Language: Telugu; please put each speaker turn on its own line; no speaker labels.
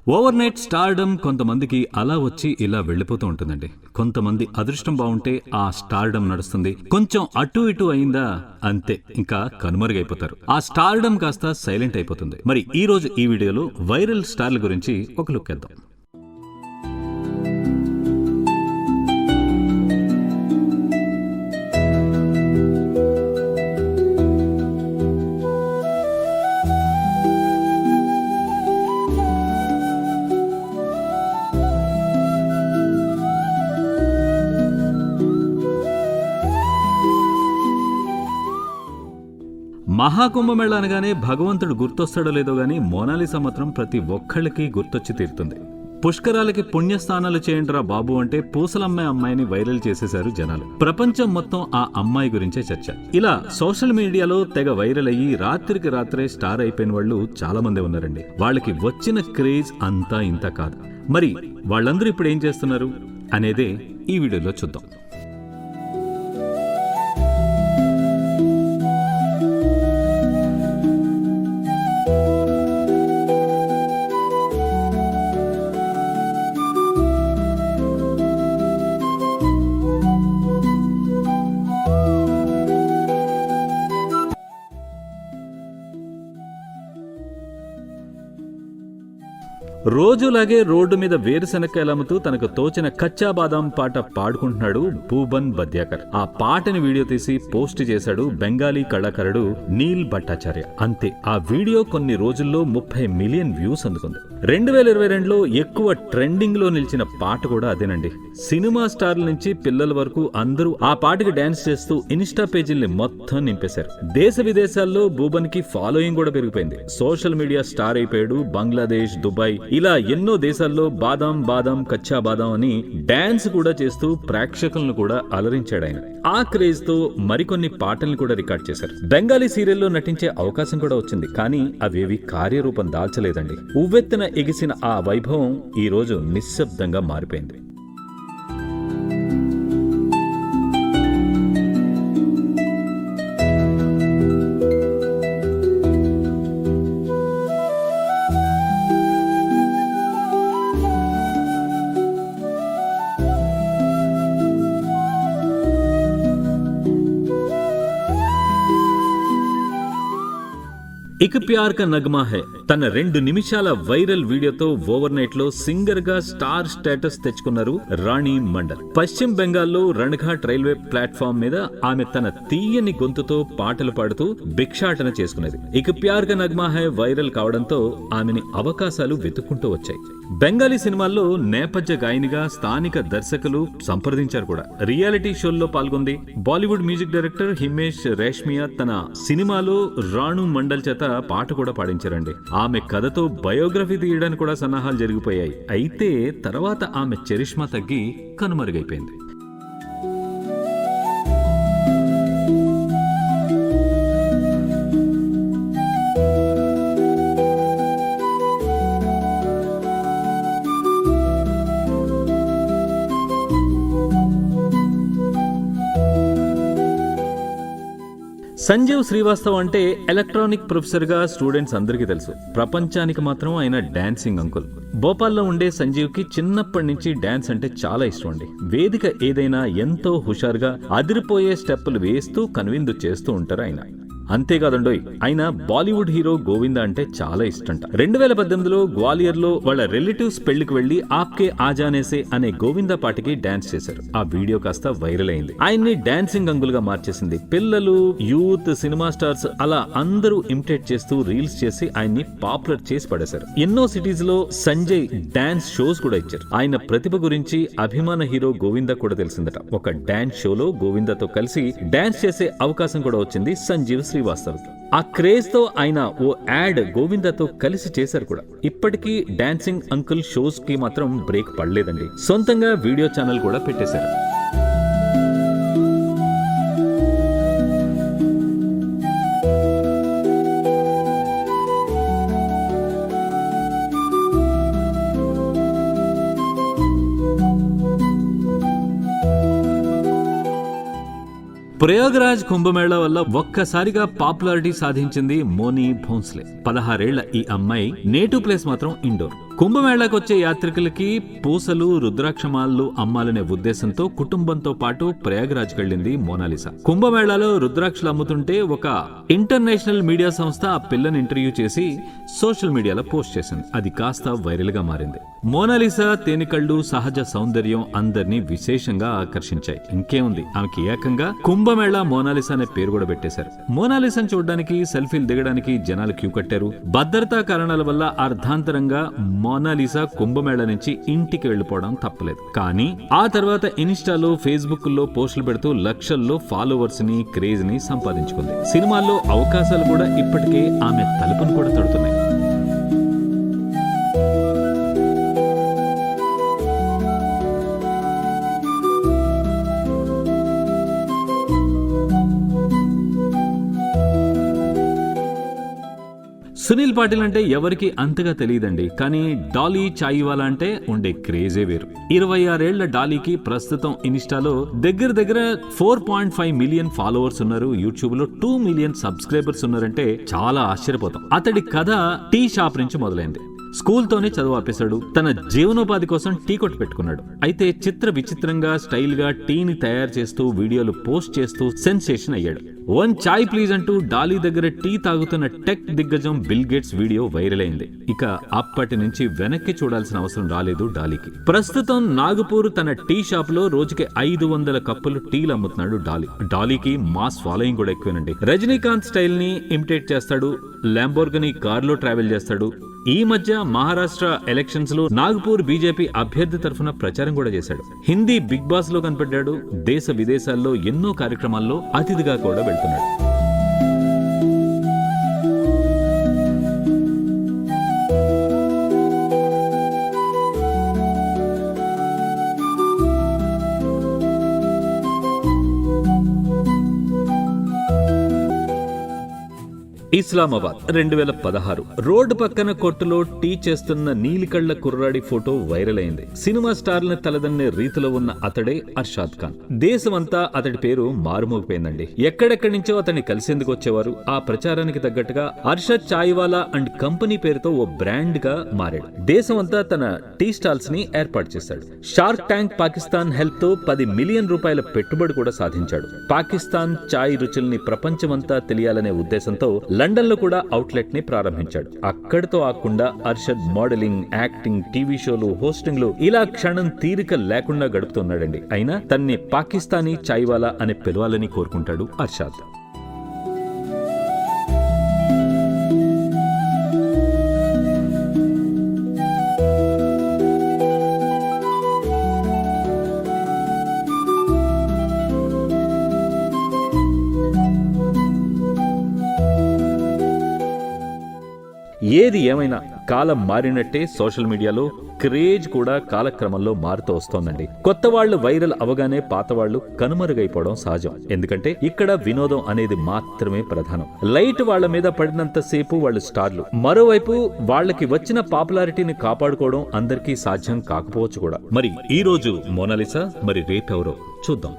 ఓవర్ నైట్ స్టార్డమ్ కొంతమందికి అలా వచ్చి ఇలా వెళ్ళిపోతూ ఉంటుందండి. కొంతమంది అదృష్టం బాగుంటే ఆ స్టార్డమ్ నడుస్తుంది. కొంచెం అటు ఇటు అయిందా అంతే, ఇంకా కనుమరుగైపోతారు. ఆ స్టార్డమ్ కాస్త సైలెంట్ అయిపోతుంది. మరి ఈ రోజు ఈ వీడియోలో వైరల్ స్టార్ల గురించి ఒక లుక్ వేద్దాం. మహాకుంభమేళ అనగానే భగవంతుడు గుర్తొస్తాడో లేదో గానీ మోనాలిసా మాత్రం ప్రతి ఒక్కళ్ళకి గుర్తొచ్చి తీరుతుంది. పుష్కరాలకి పుణ్యస్థానాలు చేయండిరా బాబు అంటే పూసలమ్మాయి అమ్మాయిని వైరల్ చేసేశారు జనాలు. ప్రపంచం మొత్తం ఆ అమ్మాయి గురించే చర్చ. ఇలా సోషల్ మీడియాలో తెగ వైరల్ అయ్యి రాత్రికి రాత్రే స్టార్ అయిపోయిన వాళ్ళు చాలా మంది ఉన్నారండి. వాళ్ళకి వచ్చిన క్రేజ్ అంతా ఇంత కాదు. మరి వాళ్ళందరూ ఇప్పుడు ఏం చేస్తున్నారు అనేదే ఈ వీడియోలో చూద్దాం. రోజులాగే రోడ్డు మీద వేరుశనక్కాయలు అమ్ముతూ తనకు తోచిన కచ్చా బాదాం పాట పాడుకుంటున్నాడు భూబన్ బద్యాకర్. ఆ పాటని వీడియో తీసి పోస్ట్ చేశాడు బెంగాలీ కళాకారుడు నీల్ భట్టాచార్య. అంతే, ఆ వీడియో కొన్ని రోజుల్లో 30 మిలియన్ వ్యూస్ అందుకుంది. 2022లో ఎక్కువ ట్రెండింగ్ లో నిలిచిన పాట కూడా అదేనండి. సినిమా స్టార్ల నుంచి పిల్లల వరకు అందరూ ఆ పాటకి డాన్స్ చేస్తూ ఇన్స్టా పేజీల్ని మొత్తం నింపేశారు. దేశ విదేశాల్లో భూబన్ కి ఫాలోయింగ్ కూడా పెరిగిపోయింది. సోషల్ మీడియా స్టార్ అయిపోయాడు. బంగ్లాదేశ్, దుబాయ్ ఇలా ఎన్నో దేశాల్లో బాదాం బాదాం కచ్చా బాదాం అని డాన్స్ కూడా చేస్తూ ప్రేక్షకులను కూడా అలరించాడు ఆయన. ఆ క్రేజ్ తో మరికొన్ని పాటల్ని కూడా రికార్డ్ చేశారు. బెంగాలీ సీరియల్లో నటించే అవకాశం కూడా వచ్చింది. కానీ అవేవి కార్యరూపం దాల్చలేదండి. ఉవ్వెత్తున ఎగిసిన ఆ వైభవం ఈ రోజు నిశ్శబ్దంగా మారిపోయింది. ఇక ప్యార్ కా నగ్మా హై తన 2 నిమిషాల వైరల్ వీడియోతో ఓవర్ నైట్ లో సింగర్ గా స్టార్ స్టేటస్ తెచ్చుకున్నారు రాణి మండల్. పశ్చిమ బెంగాల్లో రణఘాట్ రైల్వే ప్లాట్ఫామ్ మీద ఆమె తన తీయని గొంతుతో పాటలు పాడుతూ భిక్షాటన చేసుకునేది. ఇక ప్యార్ కా నగ్మా హై వైరల్ కావడంతో ఆమెని అవకాశాలు వెతుక్కుంటూ వచ్చాయి. బెంగాలీ సినిమాల్లో నేపథ్య గాయనిగా స్థానిక దర్శకులు సంప్రదించారు కూడా. రియాలిటీ షోల్లో పాల్గొంది. Bollywood music director Himesh Reshammiya తన సినిమాలో రాణు మండల్ చేత పాట కూడా పాడించారండి. ఆమె కథతో బయోగ్రఫీ తీయడానికి కూడా సన్నాహాలు జరిగిపోయాయి. అయితే తర్వాత ఆమె చరిష్మా తగ్గి కనుమరుగైపోయింది. సంజీవ్ శ్రీవాస్తవ్ అంటే ఎలక్ట్రానిక్ ప్రొఫెసర్ గా స్టూడెంట్స్ అందరికీ తెలుసు. ప్రపంచానికి మాత్రం ఆయన డాన్సింగ్ అంకుల్. భోపాల్లో ఉండే సంజీవ్ కి చిన్నప్పటి నుంచి డాన్స్ అంటే చాలా ఇష్టం అండి. వేదిక ఏదైనా ఎంతో హుషారుగా అదిరిపోయే స్టెప్పులు వేస్తూ కనువిందు చేస్తూ ఉంటారు ఆయన. అంతేకాదండోయ్, ఆయన బాలీవుడ్ హీరో గోవింద అంటే చాలా ఇష్టంట. 2018లో గ్వాలియర్ లో వాళ్ళ రిలేటివ్స్ పెళ్లికి వెళ్లి ఆప్కే ఆజానేసే అనే గోవింద పాటకి డాన్స్ చేశారు. ఆ వీడియో కాస్త వైరల్ అయింది. ఆయన్ని డాన్సింగ్ అంగుల్ గా మార్చేసింది. పిల్లలు, యూత్, సినిమా స్టార్స్ అలా అందరూ ఇమిటేట్ చేస్తూ రీల్స్ చేసి ఆయన్ని పాపులర్ చేసి పడేశారు. ఎన్నో సిటీస్ లో సంజయ్ డాన్స్ షోస్ కూడా ఇచ్చారు. ఆయన ప్రతిభ గురించి అభిమాన హీరో గోవింద కూడా తెలిసిందట. ఒక డాన్స్ షోలో గోవిందతో కలిసి డాన్స్ చేసే అవకాశం కూడా వచ్చింది సంజీవ్ శ్రీవాస్తవ్. ఆ క్రేజ్ తో ఆయన ఓ యాడ్ గోవిందతో కలిసి చేశారు కూడా. ఇప్పటికీ డాన్సింగ్ అంకుల్ షోస్ కి మాత్రం బ్రేక్ పడలేదండి. సొంతంగా వీడియో ఛానల్ కూడా పెట్టేశారు. ప్రయాగరాజ్ కుంభమేళా వల్ల ఒక్కసారిగా పాపులారిటీ సాధించింది మోనీ భోన్స్లే. 16 ఏళ్ల ఈ అమ్మాయి నేటివ్ ప్లేస్ మాత్రం ఇండోర్. కుంభమేళాకు వచ్చే యాత్రికులకి పూసలు రుద్రాక్షమాలు అమ్మాలనే ఉద్దేశంతో కుటుంబంతో పాటు ప్రయాగరాజ్ కెళ్లింది మోనాలిసా. కుంభమేళాలో రుద్రాక్షలు అమ్ముతుంటే ఒక ఇంటర్నేషనల్ మీడియా సంస్థ ఆ పిల్లని ఇంటర్వ్యూ చేసి సోషల్ మీడియాలో పోస్ట్ చేసింది. అది కాస్త వైరల్ గా మారింది. మోనాలిసా తేనికళ్ళు, సహజ సౌందర్యం అందరినీ విశేషంగా ఆకర్షించాయి. ఇంకేముంది, ఆమెకి ఏకంగా కుంభమేళా మోనాలిసా అనే పేరు కూడా పెట్టేశారు. మోనాలిసాను చూడడానికి, సెల్ఫీలు దిగడానికి జనాలు క్యూ కట్టారు. భద్రతా కారణాల వల్ల అర్ధాంతరంగా మోనాలిసా కుంభమేళా నుంచి ఇంటికి వెళ్లిపోవడం తప్పలేదు. కానీ ఆ తర్వాత ఇన్స్టాలో, ఫేస్బుక్ లో పోస్టులు పెడుతూ లక్షల్లో ఫాలోవర్స్ ని, క్రేజ్ ని సంపాదించుకుంది. సినిమాల్లో అవకాశాలు కూడా ఇప్పటికే ఆమె తలుపును కూడా తడుతున్నాయి. సునీల్ పాటిల్ అంటే ఎవరికి అంతగా తెలియదండి. కానీ డాలీ చాయివాలా అంటే ఉండే క్రేజే వేరు. 26 ఏళ్ల డాలీకి ప్రస్తుతం ఇన్స్టాలో దగ్గర 4.5 మిలియన్ ఫాలోవర్స్ ఉన్నారు. యూట్యూబ్ లో 2 మిలియన్ సబ్స్క్రైబర్స్ ఉన్నారంటే చాలా ఆశ్చర్యపోతాం. అతడి కథ టీ షాప్ నుంచి మొదలైంది. స్కూల్ తోనే చదువు ఆపేశాడు. తన జీవనోపాధి కోసం టీ కొట్టు పెట్టుకున్నాడు. అయితే విచిత్రంగా స్టైల్ గా టీని తయారు చేస్తూ వీడియోలు పోస్ట్ చేస్తూ సెన్సేషన్ అయ్యాడు. 1 చాయ్ ప్లీజ్ అంటూ డాలీ దగ్గర టీ తాగుతున్న టెక్ దిగ్గజం బిల్ గేట్స్ వీడియో వైరల్ అయింది. ఇక అప్పటి నుంచి వెనక్కి చూడాల్సిన అవసరం రాలేదు డాలీకి. ప్రస్తుతం నాగపూర్ తన టీ షాప్ లో రోజుకి 500 కప్పులు టీలు అమ్ముతున్నాడు డాలీ. డాలీకి మాస్ ఫాలోయింగ్ కూడా ఎక్కువేనండి. రజనీకాంత్ స్టైల్ ని ఇమిటేట్ చేస్తాడు. ల్యాంబోర్గినీ కార్లో ట్రావెల్ చేస్తాడు. ఈ మధ్య మహారాష్ట్ర ఎలక్షన్స్ లో నాగపూర్ బీజేపీ అభ్యర్థి తరఫున ప్రచారం కూడా చేశాడు. హిందీ బిగ్ బాస్ లో కనపడ్డాడు. దేశ విదేశాల్లో ఎన్నో కార్యక్రమాల్లో అతిథిగా కూడా వెళ్తున్నాడు. ఇస్లామాబాద్ 2016 రోడ్డు పక్కన కొట్టులో టీ చేస్తున్న నీలికళ్ల కుర్రాడి ఫోటో వైరల్ అయింది. సినిమా స్టార్లను తలదన్నే రీతిలో ఉన్న అతడే అర్షాద్ ఖాన్. దేశమంతా అతడి పేరు మారుమోగిపోయిందండి. ఎక్కడెక్కడి నుంచో అతన్ని కలిసేందుకు వచ్చేవారు. ఆ ప్రచారానికి తగ్గట్టుగా అర్షద్ చాయ్వాలా అండ్ కంపెనీ పేరుతో ఓ బ్రాండ్ గా మారాడు. దేశమంతా తన టీ స్టాల్స్ ని ఏర్పాటు చేశాడు. షార్క్ ట్యాంక్ పాకిస్తాన్ హెల్ప్ తో 10 మిలియన్ రూపాయల పెట్టుబడి కూడా సాధించాడు. పాకిస్తాన్ చాయ్ రుచుల్ని ప్రపంచమంతా తెలియాలనే ఉద్దేశంతో లండన్ లో కూడా అవుట్లెట్ ని ప్రారంభించాడు. అక్కడితో ఆకుండా అర్షద్ మోడలింగ్, యాక్టింగ్, టీవీ షోలు, హోస్టింగ్ లు ఇలా క్షణం తీరిక లేకుండా గడుపుతున్నాడండి. అయినా తన్ని పాకిస్తానీ చాయ్వాలా అని పిలవాలని కోరుకుంటాడు అర్షద్. ఏది ఏమైనా కాలం మారినట్టే సోషల్ మీడియాలో క్రేజ్ కూడా కాలక్రమంలో మారుతూ వస్తోందండి. కొత్త వాళ్లు వైరల్ అవగానే పాత వాళ్లు కనుమరుగైపోవడం సహజం. ఎందుకంటే ఇక్కడ వినోదం అనేది మాత్రమే ప్రధానం. లైట్ వాళ్ల మీద పడినంతసేపు వాళ్ళు స్టార్లు. మరోవైపు వాళ్ళకి వచ్చిన పాపులారిటీని కాపాడుకోవడం అందరికీ సాధ్యం కాకపోవచ్చు కూడా. మరి ఈ రోజు మోనాలిసా, మరి రేపెవరో చూద్దాం.